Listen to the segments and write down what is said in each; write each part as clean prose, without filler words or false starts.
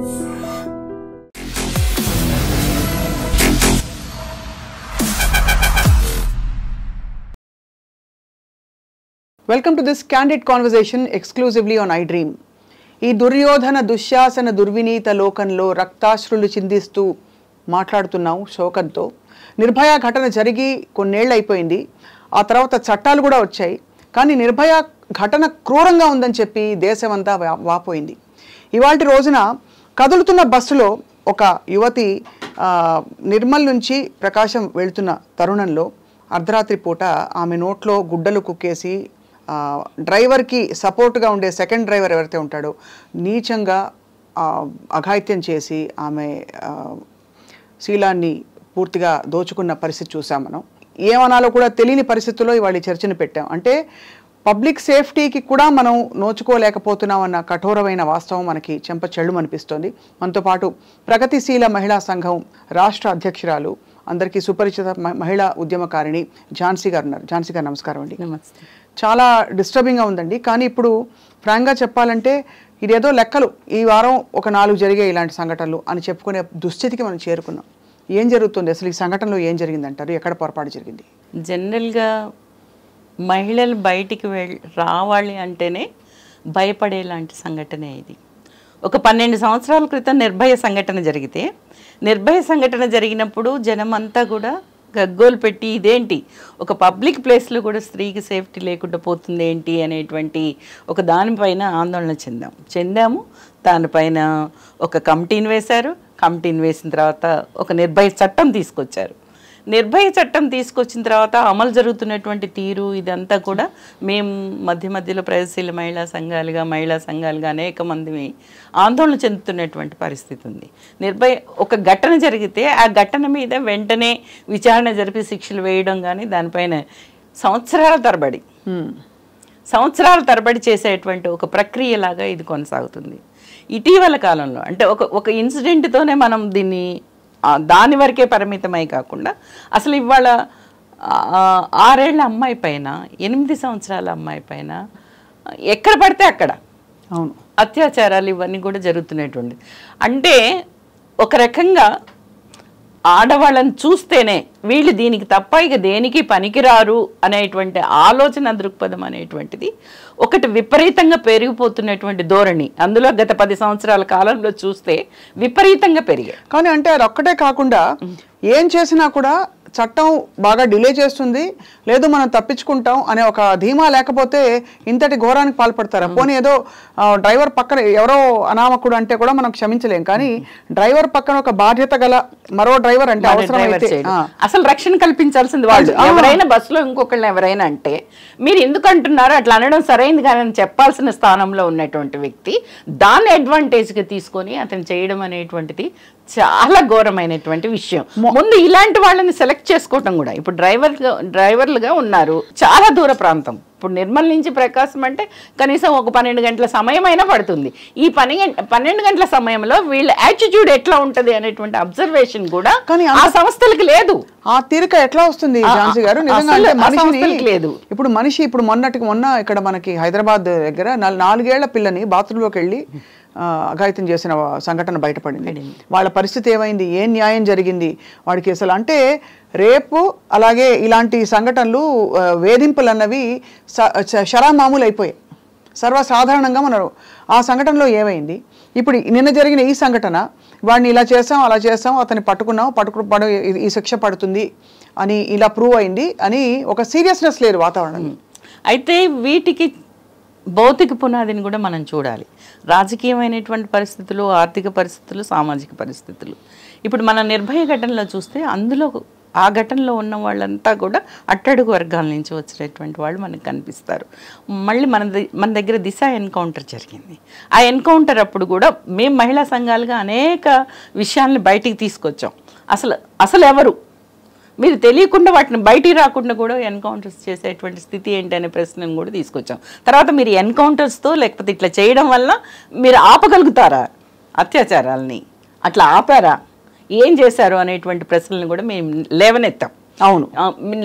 Welcome to this candid conversation exclusively on iDream. ఈ దుర్యోధన దుశ్శాసన దుర్వినీత లోకంలో రక్తాశ్రులు చిందిస్తూ మాట్లాడుతున్నాం శోకంతో. నిర్భయ ఘటన జరిగి కొన్నేళ్ళు అయిపోయింది. ఆ తర్వాత చట్టాలు కూడా వచ్చాయి. కానీ నిర్భయ ఘటన క్రూరంగా ఉందని చెప్పి దేశమంతా వాపోయింది. ఇవాల్టి రోజున కదులుతున్న బస్సులో ఒక యువతి నిర్మల్ నుంచి ప్రకాశం వెళ్తున్న తరుణంలో అర్ధరాత్రి పూట ఆమె నోట్లో గుడ్డలు కుక్కేసి డ్రైవర్కి సపోర్ట్గా ఉండే సెకండ్ డ్రైవర్ ఎవరైతే ఉంటాడో నీచంగా అఘాయిత్యం చేసి ఆమె శీలాన్ని పూర్తిగా దోచుకున్న పరిస్థితి చూసాం మనం. ఏమనాలో కూడా తెలియని పరిస్థితుల్లో ఇవాళ చర్చను పెట్టాం. అంటే పబ్లిక్ సేఫ్టీకి కూడా మనం నోచుకోలేకపోతున్నాం అన్న కఠోరమైన వాస్తవం మనకి చెంపచెళ్ళు అనిపిస్తోంది. మనతో పాటు ప్రగతిశీల మహిళా సంఘం రాష్ట్ర అధ్యక్షురాలు, అందరికీ సుపరిచిత మహిళా ఉద్యమకారిణి ఝాన్సీ గారు ఉన్నారు. ఝాన్సీ గారు నమస్కారం అండి. నమస్తే. చాలా డిస్టర్బింగ్గా ఉందండి. కానీ ఇప్పుడు ఫ్రాంక్గా చెప్పాలంటే ఇదేదో లెక్కలు ఈ వారం ఒక 4 జరిగే ఇలాంటి సంఘటనలు అని చెప్పుకునే దుస్థితికి మనం చేరుకున్నాం. ఏం జరుగుతుంది అసలు? ఈ సంఘటనలో ఏం జరిగిందంటారు? ఎక్కడ పొరపాటు జరిగింది? జనరల్గా మహిళలు బయటికి రావాలి అంటేనే భయపడేలాంటి సంఘటనే ఇది. ఒక 12 సంవత్సరాల క్రితం నిర్భయ సంఘటన జరిగితే, నిర్భయ సంఘటన జరిగినప్పుడు జనమంతా కూడా గగ్గోలు పెట్టి ఇదేంటి ఒక పబ్లిక్ ప్లేస్లో కూడా స్త్రీకి సేఫ్టీ లేకుండా పోతుంది ఏంటి అనేటువంటి ఒక దానిపైన ఆందోళన చెందాము. దానిపైన ఒక కమిటీని వేశారు. కమిటీని వేసిన తర్వాత ఒక నిర్భయ చట్టం తీసుకొచ్చారు. నిర్భయ చట్టం తీసుకొచ్చిన తర్వాత అమలు జరుగుతున్నటువంటి తీరు ఇదంతా కూడా మేము మధ్యలో ప్రగతిశీల మహిళా సంఘాలుగా అనేక మంది ఆందోళన చెందుతున్నటువంటి పరిస్థితి ఉంది. నిర్భయ ఒక ఘటన జరిగితే ఆ ఘటన మీద వెంటనే విచారణ జరిపి శిక్షలు వేయడం కానీ దానిపైన సంవత్సరాల తరబడి చేసేటువంటి ఒక ప్రక్రియలాగా ఇది కొనసాగుతుంది. ఇటీవల కాలంలో అంటే ఒక ఇన్సిడెంట్తోనే మనం దీన్ని దాని వరకే పరిమితమై కాకుండా అసలు ఇవాళ 6 ఏళ్ల అమ్మాయి పైన 8 సంవత్సరాల అమ్మాయి పైన ఎక్కడ పడితే అక్కడ అవును అత్యాచారాలు ఇవన్నీ కూడా జరుగుతున్నటువంటి, అంటే ఒక రకంగా ఆడవాళ్ళని చూస్తేనే వీళ్ళు దీనికి తప్ప ఇక దేనికి పనికిరారు అనేటువంటి ఆలోచన దృక్పథం అనేటువంటిది ఒకటి విపరీతంగా పెరిగిపోతున్నటువంటి ధోరణి. అందులో గత 10 సంవత్సరాల కాలంలో చూస్తే విపరీతంగా పెరిగాయి. కానీ అంటే అది ఒక్కటే కాకుండా ఏం చేసినా కూడా చట్టం బాగా డిలే చేస్తుంది, లేదు మనం తప్పించుకుంటాం అనే ఒక ధీమా లేకపోతే ఇంతటి ఘోరానికి పాల్పడతారు. పోనీ ఏదో డ్రైవర్ పక్కన ఎవరో అనామకుడు అంటే కూడా మనం క్షమించలేం, కానీ డ్రైవర్ పక్కన ఒక బాధ్యత గల మరో డ్రైవర్ అంటే అసలు రక్షణ కల్పించాల్సింది వాళ్ళు. ఎవరైనా బస్సులో ఇంకొకళ్ళని ఎవరైనా అంటే మీరు ఎందుకు అంటున్నారు అట్లా అనడం సరైనది కానీ చెప్పాల్సిన స్థానంలో ఉన్నటువంటి వ్యక్తి దాన్ని అడ్వాంటేజ్గా తీసుకొని అతను చేయడం అనేటువంటిది చాలా ఘోరమైనటువంటి విషయం. ముందు ఇలాంటి వాళ్ళని సెలెక్ట్ చేసుకోవటం కూడా, ఇప్పుడు డ్రైవర్లుగా ఉన్నారు చాలా దూర ప్రాంతం, ఇప్పుడు నిర్మల్ నుంచి ప్రకాశం అంటే కనీసం ఒక 12 గంటల సమయం అయినా పడుతుంది. ఈ 12 గంటల సమయంలో వీళ్ళ యాటిట్యూడ్ ఎట్లా ఉంటది అనేటువంటి అబ్జర్వేషన్ కూడా కానీ ఆ సంస్థలకు లేదు. ఆ తీరిక ఎట్లా వస్తుంది ఝాన్సీ గారు? లేదు. ఇప్పుడు మొన్న ఇక్కడ మనకి హైదరాబాద్ దగ్గర 4 ఏళ్ల పిల్లని బాత్రూంలోకి వెళ్ళి అఘాయిత్యం చేసిన సంఘటన బయటపడింది. వాళ్ళ పరిస్థితి ఏమైంది? ఏం న్యాయం జరిగింది వాడికి అసలు? అంటే రేపు అలాగే ఇలాంటి సంఘటనలు వేధింపులు అన్నవి షరామామూలు అయిపోయాయి, సర్వసాధారణంగా మనం. ఆ సంఘటనలో ఏమైంది? ఇప్పుడు నిన్న జరిగిన ఈ సంఘటన, వాడిని ఇలా చేసాం అలా చేసాం అతన్ని పట్టుకుని ఈ శిక్ష పడుతుంది అని ఇలా ప్రూవ్ అయింది అని ఒక సీరియస్నెస్ లేదు వాతావరణం. అయితే వీటికి భౌతిక పునాదిని కూడా మనం చూడాలి. రాజకీయమైనటువంటి పరిస్థితులు, ఆర్థిక పరిస్థితులు, సామాజిక పరిస్థితులు. ఇప్పుడు మన నిర్భయ ఘటనలో చూస్తే అందులో ఆ ఘటనలో ఉన్న వాళ్ళంతా కూడా అట్టడుగు వర్గాల నుంచి వచ్చినటువంటి వాళ్ళు మనకు కనిపిస్తారు. మళ్ళీ మన దగ్గర దిశ ఎన్కౌంటర్ జరిగింది. ఆ ఎన్కౌంటర్ అప్పుడు కూడా మేము మహిళా సంఘాలుగా అనేక విషయాలను బయటికి తీసుకొచ్చాం. అసలు ఎవరు మీరు తెలియకుండా వాటిని బయటికి రాకుండా కూడా ఎన్కౌంటర్స్ చేసేటువంటి స్థితి ఏంటి అనే ప్రశ్నను కూడా తీసుకొచ్చాం. తర్వాత మీరు ఎన్కౌంటర్స్తో లేకపోతే ఇట్లా చేయడం వల్ల మీరు ఆపగలుగుతారా అత్యాచారాలని? అట్లా ఆపారా? ఏం చేశారు అనేటువంటి ప్రశ్నలను కూడా మేము లేవనెత్తాం. అవును,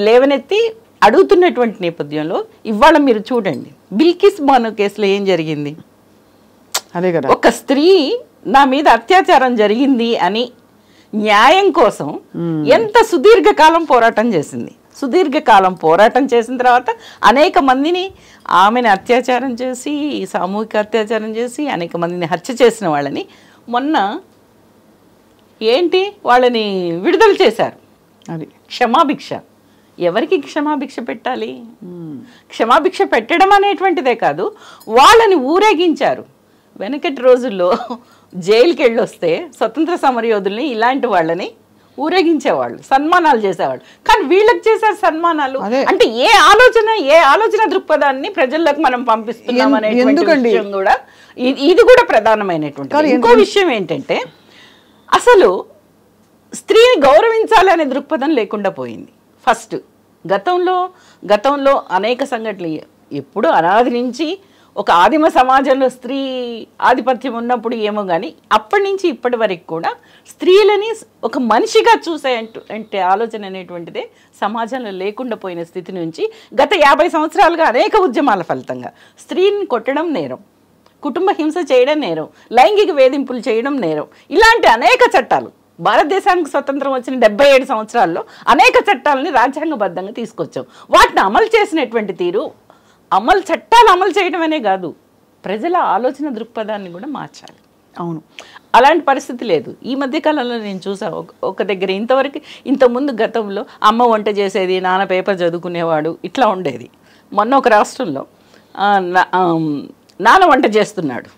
లేవనెత్తి అడుగుతున్నటువంటి నేపథ్యంలో ఇవాళ మీరు చూడండి బిల్కిస్ బానో కేసులో ఏం జరిగింది. అదే కదా, ఒక స్త్రీ నా మీద అత్యాచారం జరిగింది అని న్యాయం కోసం ఎంత సుదీర్ఘకాలం పోరాటం చేసింది. సుదీర్ఘకాలం పోరాటం చేసిన తర్వాత అనేక మందిని ఆమెను అత్యాచారం చేసి, సామూహిక అత్యాచారం చేసి అనేక మందిని హత్య చేసిన వాళ్ళని మొన్న ఏంటి వాళ్ళని విడుదల చేశారు. అది క్షమాభిక్ష. ఎవరికి క్షమాభిక్ష పెట్టాలి? క్షమాభిక్ష పెట్టడం అనేటువంటిదే కాదు, వాళ్ళని ఊరేగించారు. వెనకటి రోజుల్లో జైలుకి వెళ్ళొస్తే స్వతంత్ర సమరయోధుల్ని ఇలాంటి వాళ్ళని ఊరేగించేవాళ్ళు, సన్మానాలు చేసేవాళ్ళు. కానీ వీళ్ళకి చేశారు సన్మానాలు. అంటే ఏ ఆలోచన దృక్పథాన్ని ప్రజల్లోకి మనం పంపిస్తున్నాం అనేటువంటి విషయం కూడా, ఇది కూడా ప్రధానమైనటువంటి. ఇంకో విషయం ఏంటంటే అసలు స్త్రీని గౌరవించాలి అనే దృక్పథం లేకుండా పోయింది. ఫస్ట్ గతంలో అనేక సంఘటనలు, ఎప్పుడు అనాది నుంచి ఒక ఆదిమ సమాజంలో స్త్రీ ఆధిపత్యం ఉన్నప్పుడు ఏమో కానీ అప్పటి నుంచి ఇప్పటి వరకు కూడా స్త్రీలని ఒక మనిషిగా అంటే ఆలోచన అనేటువంటిదే సమాజంలో లేకుండా పోయిన స్థితి నుంచి గత 50 సంవత్సరాలుగా అనేక ఉద్యమాల ఫలితంగా స్త్రీని కొట్టడం నేరం, కుటుంబ హింస చేయడం నేరం, లైంగిక వేధింపులు చేయడం నేరం, ఇలాంటి అనేక చట్టాలు భారతదేశానికి స్వతంత్రం వచ్చిన 77 సంవత్సరాల్లో అనేక చట్టాలని రాజ్యాంగబద్ధంగా తీసుకొచ్చాం. వాటిని అమలు చేసినటువంటి తీరు, చట్టాలు అమలు చేయడమనే కాదు, ప్రజల ఆలోచన దృక్పథాన్ని కూడా మార్చాలి. అవును, అలాంటి పరిస్థితి లేదు. ఈ మధ్యకాలంలో నేను చూసా ఒక దగ్గర, ఇంతకుముందు గతంలో అమ్మ వంట చేసేది, నాన్న పేపర్ చదువుకునేవాడు, ఇట్లా ఉండేది. మొన్న ఒక రాష్ట్రంలో నాన్న వంట చేస్తున్నాడు.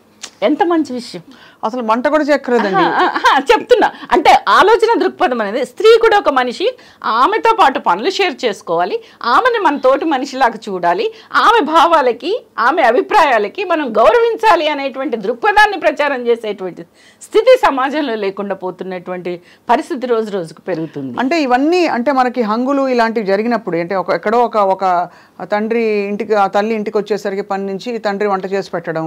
ఎంత మంచి విషయం. అసలు వంట కూడా చెక్కలేదండి. చెప్తున్నా అంటే ఆలోచన దృక్పథం అనేది, స్త్రీ కూడా ఒక మనిషి, ఆమెతో పాటు పనులు షేర్ చేసుకోవాలి, ఆమెను మన తోటి మనిషిలాగా చూడాలి, ఆమె భావాలకి ఆమె అభిప్రాయాలకి మనం గౌరవించాలి అనేటువంటి దృక్పథాన్ని ప్రచారం చేసేటువంటి స్థితి సమాజంలో లేకుండా పోతున్నటువంటి పరిస్థితి రోజు రోజుకు పెరుగుతుంది. అంటే ఇవన్నీ అంటే మనకి హంగులు ఇలాంటివి జరిగినప్పుడు, అంటే ఎక్కడో ఒక తండ్రి ఇంటికి, ఆ తల్లి ఇంటికి వచ్చేసరికి పని నుంచి తండ్రి వంట చేసి పెట్టడం,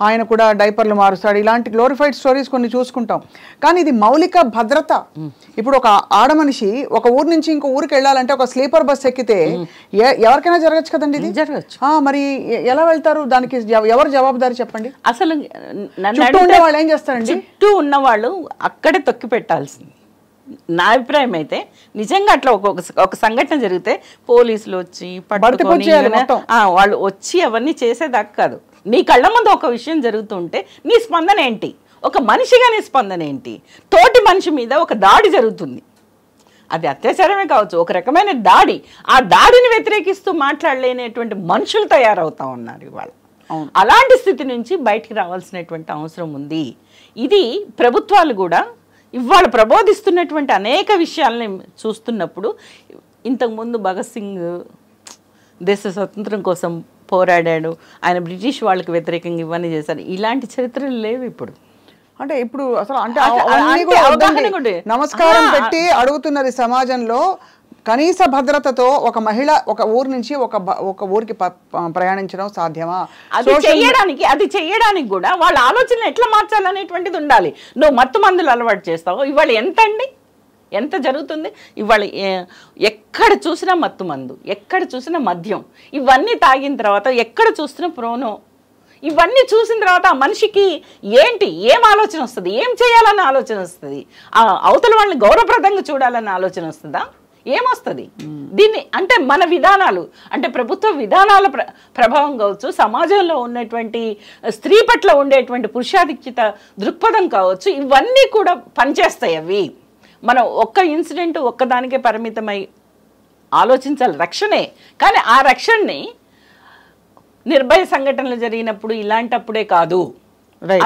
ఆయన కూడా డైపర్లు మారుస్తాడు, ఇలాంటి గ్లోరిఫైడ్ స్టోరీస్ కొన్ని చూసుకుంటాం. కానీ ఇది మౌలిక భద్రత. ఇప్పుడు ఒక ఆడ మనిషి ఒక ఊరు నుంచి ఇంకో ఊరికి వెళ్ళాలంటే ఒక స్లీపర్ బస్ ఎక్కితే ఎవరికైనా జరగచ్చు కదండి, ఇది జరగచ్చు. మరి ఎలా వెళ్తారు? దానికి ఎవరు జవాబుదారి చెప్పండి? అసలు వాళ్ళు ఏం చేస్తారండి? చుట్టూ ఉన్నవాళ్ళు అక్కడే తొక్కి పెట్టాల్సింది నా అభిప్రాయం అయితే. నిజంగా అట్లా ఒక సంఘటన జరిగితే పోలీసులు వచ్చి పట్టుకొని వాళ్ళు వచ్చి అవన్నీ చేసేదాకా కాదు. నీ కళ్ళ ముందు ఒక విషయం జరుగుతుంటే నీ స్పందన ఏంటి? ఒక మనిషిగా నీ స్పందన ఏంటి? తోటి మనిషి మీద ఒక దాడి జరుగుతుంది, అది అత్యాచారమే కావచ్చు, ఒక రకమైన దాడి. ఆ దాడిని వ్యతిరేకిస్తూ మాట్లాడలేనటువంటి మనుషులు తయారవుతా ఉన్నారు ఇవాళ. అలాంటి స్థితి నుంచి బయటికి రావాల్సినటువంటి అవసరం ఉంది. ఇది ప్రభుత్వాలు కూడా ఇవాళ ప్రబోధిస్తున్నటువంటి అనేక విషయాలని చూస్తున్నప్పుడు, ఇంతకుముందు భగత్ సింగ్ దేశ స్వతంత్రం కోసం పోరాడాడు, ఆయన బ్రిటిష్ వాళ్ళకి వ్యతిరేకంగా ఇవన్నీ చేశారు, ఇలాంటి చరిత్రలు లేవు ఇప్పుడు. అంటే ఇప్పుడు అసలు అంటే నమస్కారం పెట్టి అడుగుతున్నది సమాజంలో కనీస భద్రతతో ఒక మహిళ ఒక ఊరు నుంచి ఒక ఊరికి ప్రయాణించడం సాధ్యమా? అది చేయడానికి కూడా వాళ్ళ ఆలోచన ఎట్లా మార్చాలనేటువంటిది ఉండాలి. నువ్వు మత్తు మందులు అలవాటు చేస్తావు, ఇవాళ ఎంత జరుగుతుంది ఇవాళ? ఎక్కడ చూసినా మత్తు మందు, ఎక్కడ చూసినా మద్యం, ఇవన్నీ తాగిన తర్వాత ఎక్కడ చూసినా ప్రోనో, ఇవన్నీ చూసిన తర్వాత ఆ మనిషికి ఏం ఆలోచన వస్తుంది? ఏం చేయాలన్న ఆలోచన వస్తుంది? అవతల వాళ్ళని గౌరవప్రదంగా చూడాలన్న ఆలోచన వస్తుందా? ఏమొస్తుంది? దీన్ని అంటే మన విధానాలు, అంటే ప్రభుత్వ విధానాల ప్రభావం కావచ్చు, సమాజంలో ఉన్నటువంటి స్త్రీ పట్ల ఉండేటువంటి పురుషాధిక్యత దృక్పథం కావచ్చు, ఇవన్నీ కూడా పనిచేస్తాయి. అవి మనం ఒక్క ఇన్సిడెంట్ ఒక్కదానికే పరిమితమై ఆలోచించాలి, రక్షణే. కానీ ఆ రక్షణని నిర్భయ సంఘటనలు జరిగినప్పుడు ఇలాంటప్పుడే కాదు,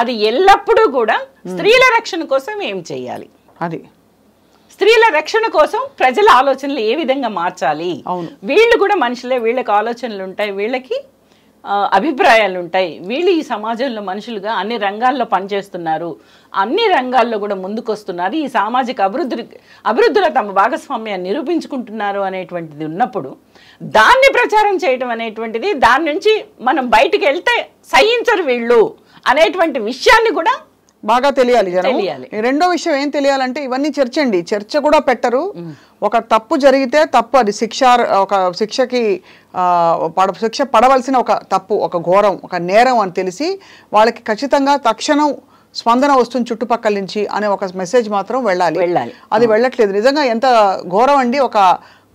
అది ఎల్లప్పుడూ కూడా స్త్రీల రక్షణ కోసం ఏం చేయాలి, అది స్త్రీల రక్షణ కోసం ప్రజల ఆలోచనలు ఏ విధంగా మార్చాలి. వీళ్ళు కూడా మనుషులే, వీళ్ళకి ఆలోచనలు ఉంటాయి, వీళ్ళకి అభిప్రాయాలు ఉంటాయి, వీళ్ళు ఈ సమాజంలో మనుషులుగా అన్ని రంగాల్లో పనిచేస్తున్నారు, అన్ని రంగాల్లో కూడా ముందుకొస్తున్నారు, ఈ సామాజిక అభివృద్ధిలో తమ భాగస్వామ్యాన్ని నిరూపించుకుంటున్నారు అనేటువంటిది ఉన్నప్పుడు దాన్ని ప్రచారం చేయడం అనేటువంటిది, దాని నుంచి మనం బయటికి వెళ్తే సహించరు వీళ్ళు అనేటువంటి విషయాన్ని కూడా బాగా తెలియాలి జనం. రెండో విషయం ఏం తెలియాలంటే, ఇవన్నీ చర్చ కూడా పెట్టరు. ఒక తప్పు జరిగితే తప్పు, అది శిక్ష పడవలసిన ఒక తప్పు, ఒక ఘోరం, ఒక నేరం అని తెలిసి వాళ్ళకి ఖచ్చితంగా తక్షణం స్పందన వస్తుంది చుట్టుపక్కల నుంచి అనే ఒక మెసేజ్ మాత్రం వెళ్ళాలి. అది వెళ్ళట్లేదు. నిజంగా ఎంత ఘోరం అండి. ఒక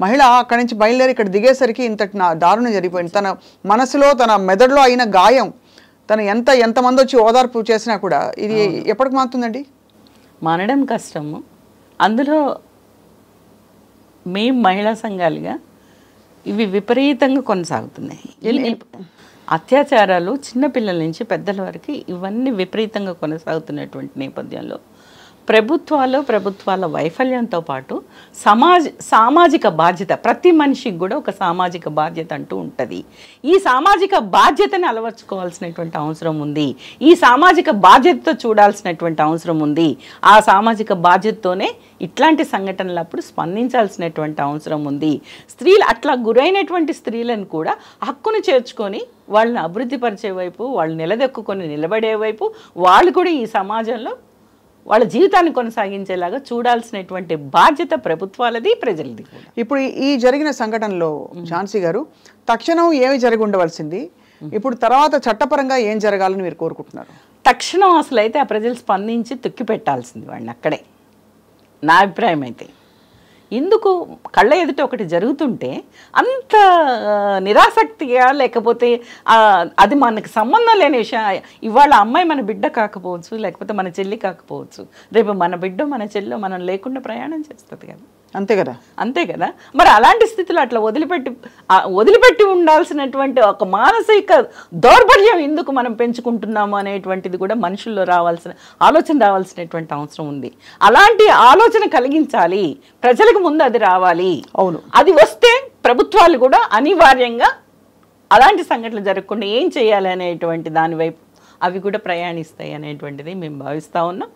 మహిళ అక్కడి నుంచి బయలుదేరి ఇక్కడ దిగేసరికి ఇంతటి దారుణం జరిగిపోయింది. తన మనసులో తన మెదడులో అయిన గాయం తను ఎంతమంది వచ్చి ఓదార్పు చేసినా కూడా ఇది ఎప్పటికి మారుతుందండి? మానడం కష్టము. అందులో మేము మహిళా సంఘాలుగా ఇవి విపరీతంగా కొనసాగుతున్నాయి. అత్యాచారాలు చిన్నపిల్లల నుంచి పెద్దల వరకు ఇవన్నీ విపరీతంగా కొనసాగుతున్నటువంటి నేపథ్యంలో ప్రభుత్వాల వైఫల్యంతో పాటు సామాజిక బాధ్యత, ప్రతి మనిషికి కూడా ఒక సామాజిక బాధ్యత అంటూ ఉంటుంది. ఈ సామాజిక బాధ్యతని అలవర్చుకోవాల్సినటువంటి అవసరం ఉంది. ఈ సామాజిక బాధ్యతతో చూడాల్సినటువంటి అవసరం ఉంది. ఆ సామాజిక బాధ్యతతోనే ఇట్లాంటి సంఘటనలప్పుడు స్పందించాల్సినటువంటి అవసరం ఉంది. స్త్రీలు అట్లా గురైనటువంటి స్త్రీలను కూడా హక్కును చేర్చుకొని వాళ్ళని అభివృద్ధి పరిచే వైపు, వాళ్ళు నిలదొక్కుని నిలబడే వైపు, వాళ్ళు కూడా ఈ సమాజంలో వాళ్ళ జీవితాన్ని కొనసాగించేలాగా చూడాల్సినటువంటి బాధ్యత ప్రభుత్వాలది, ప్రజలది. ఇప్పుడు ఈ జరిగిన సంఘటనలో ఝాన్సీ గారు తక్షణం ఏమి జరిగి ఉండవలసింది, ఇప్పుడు తర్వాత చట్టపరంగా ఏం జరగాలని మీరు కోరుకుంటున్నారు? తక్షణం అసలు అయితే ఆ ప్రజలు స్పందించి తొక్కి పెట్టాల్సింది వాడిని అక్కడే, నా అభిప్రాయం అయితే. ఎందుకు కళ్ళ ఎదుట ఒకటి జరుగుతుంటే అంత నిరాసక్తిగా, లేకపోతే అది మనకు సంబంధం లేని విషయం. ఇవాళ అమ్మాయి మన బిడ్డ కాకపోవచ్చు, లేకపోతే మన చెల్లి కాకపోవచ్చు, రేపు మన బిడ్డ మన చెల్లి మనం లేకుండా ప్రయాణం చేస్తుంది కదా. అంతే కదా. మరి అలాంటి స్థితిలో అట్లా వదిలిపెట్టి ఉండాల్సినటువంటి ఒక మానసిక దౌర్బల్యం ఎందుకు మనం పెంచుకుంటున్నాము అనేటువంటిది కూడా మనుషుల్లో రావాల్సినటువంటి అవసరం ఉంది. అలాంటి ఆలోచన కలిగించాలి ప్రజలకు, ముందు అది రావాలి. అవును, అది వస్తే ప్రభుత్వాలు కూడా అనివార్యంగా అలాంటి సంఘటనలు జరగకుండా ఏం చేయాలి అనేటువంటి దాని వైపు అవి కూడా ప్రయాణిస్తాయి అనేటువంటిది మేము భావిస్తూ ఉన్నాం.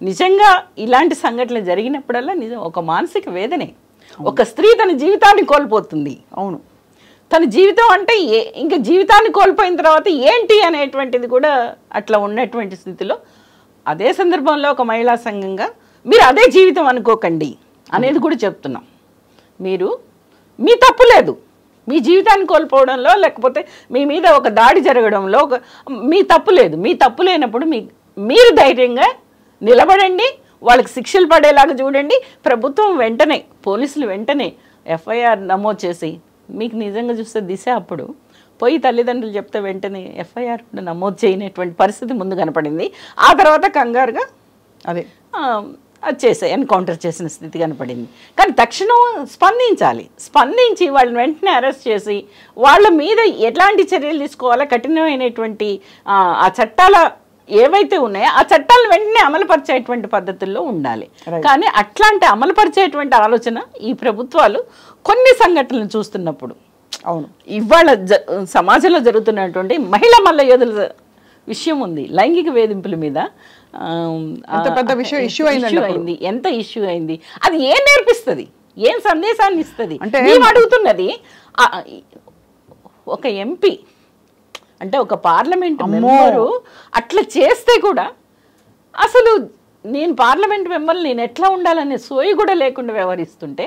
నిజంగా ఇలాంటి సంఘటనలు జరిగినప్పుడల్లా నిజం ఒక మానసిక వేదనే. ఒక స్త్రీ తన జీవితాన్ని కోల్పోతుంది. అవును, తన జీవితం అంటే ఇంకా జీవితాన్ని కోల్పోయిన తర్వాత ఏంటి అనేటువంటిది కూడా అట్లా ఉన్నటువంటి స్థితిలో, అదే సందర్భంలో ఒక మహిళా సంఘంగా మీరు అదే జీవితం అనుకోకండి అనేది కూడా చెప్తున్నాం. మీ తప్పు లేదు, మీ జీవితాన్ని కోల్పోవడంలో, లేకపోతే మీ మీద ఒక దాడి జరగడంలో మీ తప్పు లేదు. మీ తప్పు లేనప్పుడు మీరు ధైర్యంగా నిలబడండి, వాళ్ళకి శిక్షలు పడేలాగా చూడండి. ప్రభుత్వం వెంటనే, పోలీసులు వెంటనే ఎఫ్ఐఆర్ నమోదు చేసి, మీకు నిజంగా చూస్తే దిశ అప్పుడు పోయి తల్లిదండ్రులు చెప్తే వెంటనే ఎఫ్ఐఆర్ కూడా నమోదు చేయనటువంటి పరిస్థితి ముందు కనపడింది. ఆ తర్వాత కంగారుగా అది ఎన్కౌంటర్ చేసిన స్థితి కనపడింది. కానీ తక్షణం స్పందించి వాళ్ళని వెంటనే అరెస్ట్ చేసి వాళ్ళ మీద ఎట్లాంటి చర్యలు తీసుకోవాలో కఠినమైనటువంటి ఆ చట్టాల ఏవైతే ఉన్నాయో ఆ చట్టాలను వెంటనే అమలుపరిచేటువంటి పద్ధతుల్లో ఉండాలి. కానీ అట్లాంటి అమలుపరిచేటువంటి ఆలోచన ఈ ప్రభుత్వాలు కొన్ని సంఘటనలు చూస్తున్నప్పుడు, అవును, ఇవాళ సమాజంలో జరుగుతున్నటువంటి మహిళా మల్ల యోధుల విషయం ఉంది, లైంగిక వేధింపుల మీద ఇష్యూ అయింది. ఎంత ఇష్యూ అయింది, అది ఏం నేర్పిస్తుంది, ఏం సందేశాన్ని ఇస్తుంది అంటే మేము అడుగుతున్నది. ఒక ఎంపీ అంటే ఒక పార్లమెంట్ మెంబరు అట్లా చేస్తే కూడా అసలు నేను పార్లమెంట్ మెంబర్, నేను ఎట్లా ఉండాలనే సోయి కూడా లేకుండా వ్యవహరిస్తుంటే,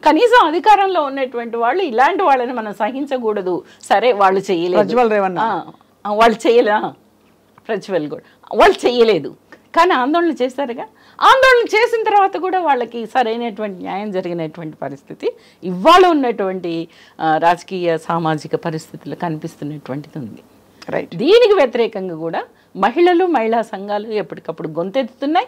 కనీసం అధికారంలో ఉన్నటువంటి వాళ్ళు ఇలాంటి వాళ్ళని మనం సహించకూడదు. సరే వాళ్ళు చేయలేదు, ప్రజ్వల్ కూడా వాళ్ళు చేయలేదు, కానీ ఆందోళన చేశారుగా. ఆందోళన చేసిన తర్వాత కూడా వాళ్ళకి సరైనటువంటి న్యాయం జరిగినటువంటి పరిస్థితి ఇవాళ ఉన్నటువంటి రాజకీయ సామాజిక పరిస్థితులు కనిపిస్తున్నటువంటిది ఉంది. రైట్. దీనికి వ్యతిరేకంగా కూడా మహిళా సంఘాలు ఎప్పటికప్పుడు గొంతెత్తుతున్నాయి.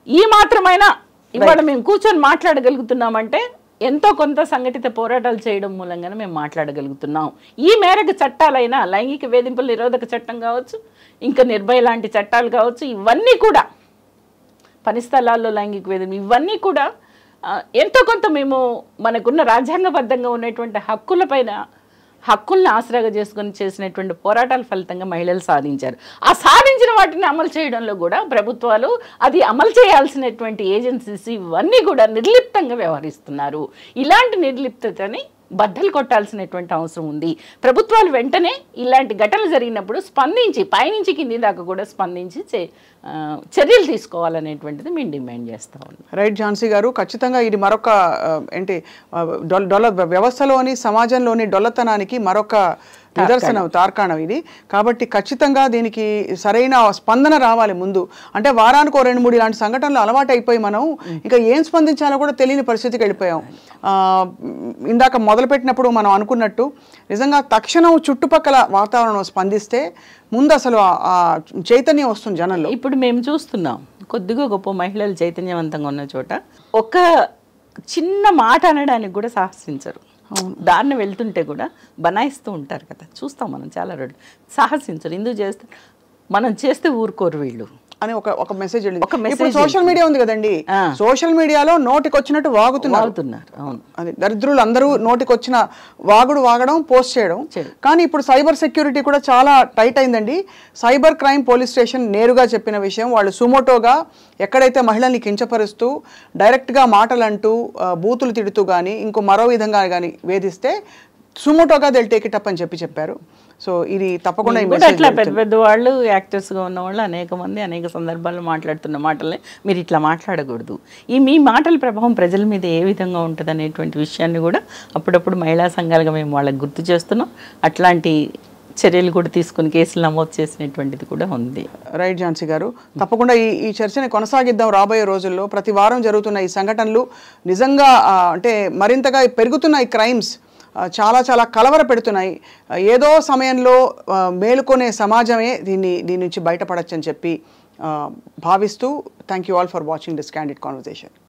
ఈ మాత్రమైనా ఇవాళ మేము కూర్చొని మాట్లాడగలుగుతున్నామంటే ఎంతో కొంత సంఘటిత పోరాటాలు చేయడం మూలంగానే మేము మాట్లాడగలుగుతున్నాం. ఈ మేరకు చట్టాలైనా, లైంగిక వేధింపుల నిరోధక చట్టం కావచ్చు, ఇంకా నిర్భయ లాంటి చట్టాలు కావచ్చు, ఇవన్నీ కూడా, పని స్థలాల్లో లైంగిక వేధింపులు, ఇవన్నీ కూడా ఎంతో కొంత మేము మనకున్న రాజ్యాంగబద్ధంగా ఉన్నటువంటి హక్కుల్ని ఆసరాగా చేసుకొని చేసినటువంటి పోరాటాల ఫలితంగా మహిళలు సాధించారు. ఆ సాధించిన వాటిని అమలు చేయడంలో కూడా ప్రభుత్వాలు, అది అమలు చేయాల్సినటువంటి ఏజెన్సీస్ ఇవన్నీ కూడా నిర్లిప్తంగా వ్యవహరిస్తున్నారు. ఇలాంటి నిర్లిప్తతని బద్దలు కొట్టాల్సినటువంటి అవసరం ఉంది. ప్రభుత్వాలు వెంటనే ఇలాంటి ఘటనలు జరిగినప్పుడు స్పందించి, పైనుంచి కింది దాకా కూడా స్పందించి చర్యలు తీసుకోవాలనేటువంటిది మేము డిమాండ్ చేస్తూ ఉన్నాం. రైట్ ఝాన్సీ గారు, ఖచ్చితంగా ఇది మరొక వ్యవస్థలోని, సమాజంలోని డొల్లతనానికి మరొక నిదర్శనం, తార్కాణం ఇది. కాబట్టి ఖచ్చితంగా దీనికి సరైన స్పందన రావాలి ముందు. అంటే వారానికి 2-3 ఇలాంటి సంఘటనలు అలవాటు అయిపోయి మనం ఇంకా ఏం స్పందించాలో కూడా తెలియని పరిస్థితికి వెళ్ళిపోయాం. ఇందాక మొదలుపెట్టినప్పుడు మనం అనుకున్నట్టు నిజంగా తక్షణం చుట్టుపక్కల వాతావరణం స్పందిస్తే ముందు అసలు ఆ చైతన్యం వస్తుంది జనంలో. ఇప్పుడు మేము చూస్తున్నాం కొద్దిగా గొప్ప మహిళలు చైతన్యవంతంగా ఉన్న చోట ఒక చిన్న మాట అనడానికి కూడా సాహసించరు. దారిని వెళ్తుంటే కూడా బనాయిస్తూ ఉంటారు కదా, చూస్తాం మనం చాలా రోడ్లు. సాహసించరు, ఎందుకు చేస్తారు, మనం చేస్తే ఊరుకోరు వీళ్ళు అని ఒక మెసేజ్ ఇప్పుడు సోషల్ మీడియా ఉంది కదండి, సోషల్ మీడియాలో నోటికి వచ్చినట్టు వాగుతున్నారు. అవును, అది దరిద్రులు అందరూ నోటికి వచ్చిన వాగడం పోస్ట్ చేయడం. కానీ ఇప్పుడు సైబర్ సెక్యూరిటీ కూడా చాలా టైట్ అయిందండి. సైబర్ క్రైమ్ పోలీస్ స్టేషన్ నేరుగా చెప్పిన విషయం, వాళ్ళు సుమోటోగా ఎక్కడైతే మహిళల్ని కించపరుస్తూ డైరెక్ట్గా మాటలు అంటూ బూతులు తిడుతూ కానీ ఇంకో మరో విధంగా కానీ వేధిస్తే సుమోటోగా దిల్ టేక్ ఇట్ అప్ అని చెప్పారు. సో ఇది తప్పకుండా అట్లా పెద్ద పెద్ద వాళ్ళు యాక్టర్స్గా ఉన్న వాళ్ళు అనేక మంది అనేక సందర్భాల్లో మాట్లాడుతున్న మాటలే మీరు ఇట్లా మాట్లాడకూడదు. మీ మాటల ప్రభావం ప్రజల మీద ఏ విధంగా ఉంటుంది అనేటువంటి విషయాన్ని కూడా అప్పుడప్పుడు మహిళా సంఘాలుగా మేము వాళ్ళకి గుర్తు చేస్తున్నాం. అట్లాంటి చర్యలు కూడా తీసుకుని కేసులు నమోదు చేసినటువంటిది కూడా ఉంది. రైట్ ఝాన్సీ గారు, తప్పకుండా ఈ చర్చని కొనసాగిద్దాం రాబోయే రోజుల్లో. ప్రతి వారం జరుగుతున్న ఈ సంఘటనలు నిజంగా అంటే మరింతగా పెరుగుతున్న ఈ క్రైమ్స్ చాలా చాలా కలవర పెడుతున్నాయి. ఏదో సమయంలో మేలుకొనే సమాజమే దీని నుంచి బయటపడచ్చని చెప్పి భావిస్తూ thank you all for watching this candid conversation.